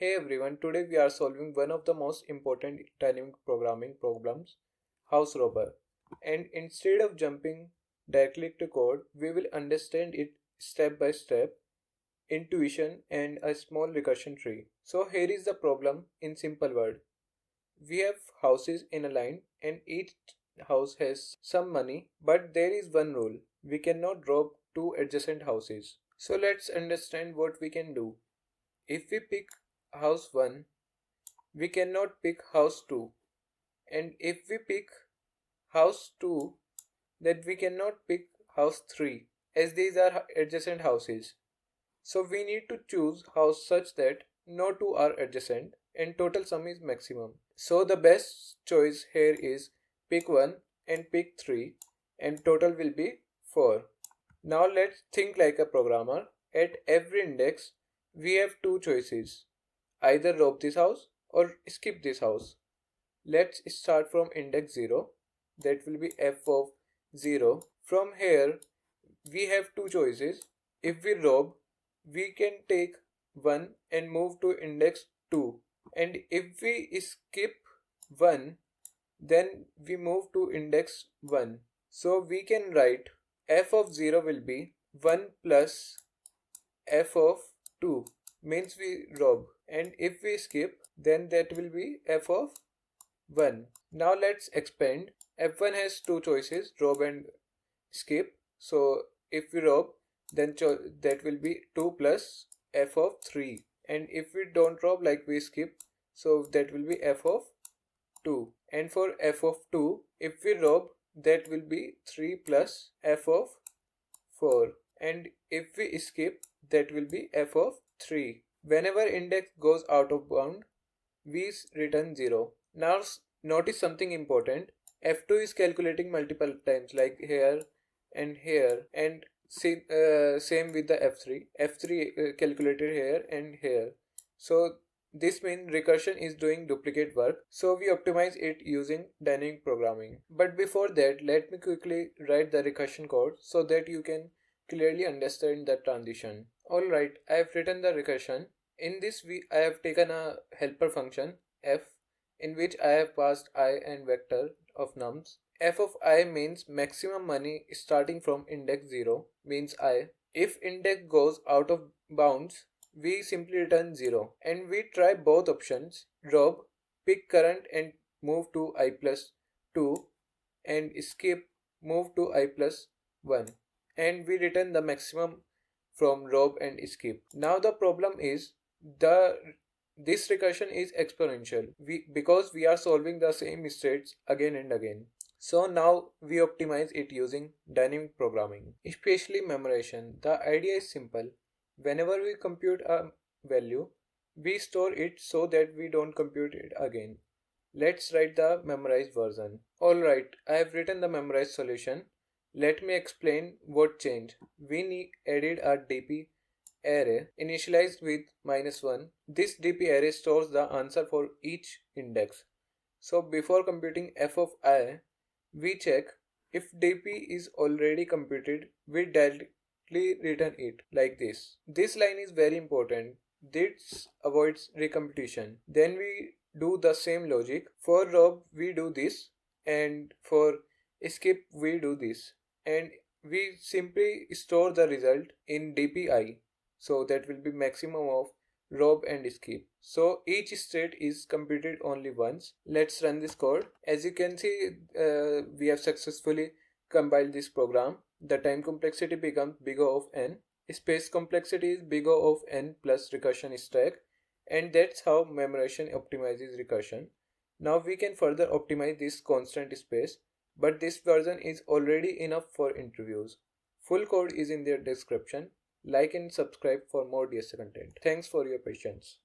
Hey everyone, today we are solving one of the most important dynamic programming problems, house robber. And instead of jumping directly to code, we will understand it step by step, intuition and a small recursion tree. So here is the problem in simple word. We have houses in a line and each house has some money, but there is one rule. We cannot rob two adjacent houses. So let's understand what we can do. If we pick house 1, we cannot pick house 2. And if we pick house 2, then we cannot pick house 3 as these are adjacent houses. So we need to choose house such that no two are adjacent and total sum is maximum. So the best choice here is pick 1 and pick 3 and total will be 4. Now let's think like a programmer. At every index, we have two choices. Either rob this house or skip this house. Let's start from index 0. That will be f of 0. From here, we have two choices. If we rob, we can take 1 and move to index 2. And if we skip 1, then we move to index 1. So we can write f of 0 will be 1 plus f of 2 means we rob, and if we skip then that will be f of 1. Now let's expand. F1 has two choices, rob and skip. So if we rob then that will be 2 plus f of 3, and if we don't rob like we skip, so that will be f of 2. And for f of 2, if we rob that will be 3 plus f of 4, and if we skip that will be f of 3. Whenever index goes out of bound, we return 0. Now notice something important. F2 is calculating multiple times like here, and same with the F3. F3 calculated here and here. So this means recursion is doing duplicate work. So we optimize it using dynamic programming. But before that, let me quickly write the recursion code so that you can clearly understand the transition. Alright, I have written the recursion. In this I have taken a helper function f in which I have passed I and vector of nums. F of I means maximum money starting from index 0 means I. If index goes out of bounds, we simply return 0. And we try both options, rob, pick current and move to I plus 2, and skip, move to I plus 1. And we return the maximum from rob and skip. Now the problem is this recursion is exponential because we are solving the same states again and again. So now we optimize it using dynamic programming, especially memoization. The idea is simple. Whenever we compute a value, we store it so that we don't compute it again. Let's write the memorized version. Alright, I have written the memorized solution. Let me explain what changed. We added a DP array initialized with -1. This DP array stores the answer for each index. So before computing f of I, we check if DP is already computed, we directly return it like this. This line is very important. This avoids recomputation. Then we do the same logic. For rob we do this, and for skip we do this, and we simply store the result in DPI. So that will be maximum of rob and skip. So each state is computed only once. Let's run this code. As you can see, we have successfully compiled this program. The time complexity becomes big O of n. Space complexity is big O of n plus recursion stack. And that's how memoization optimizes recursion. Now we can further optimize this constant space, but this version is already enough for interviews. Full code is in their description. Like and subscribe for more DS content. Thanks for your patience.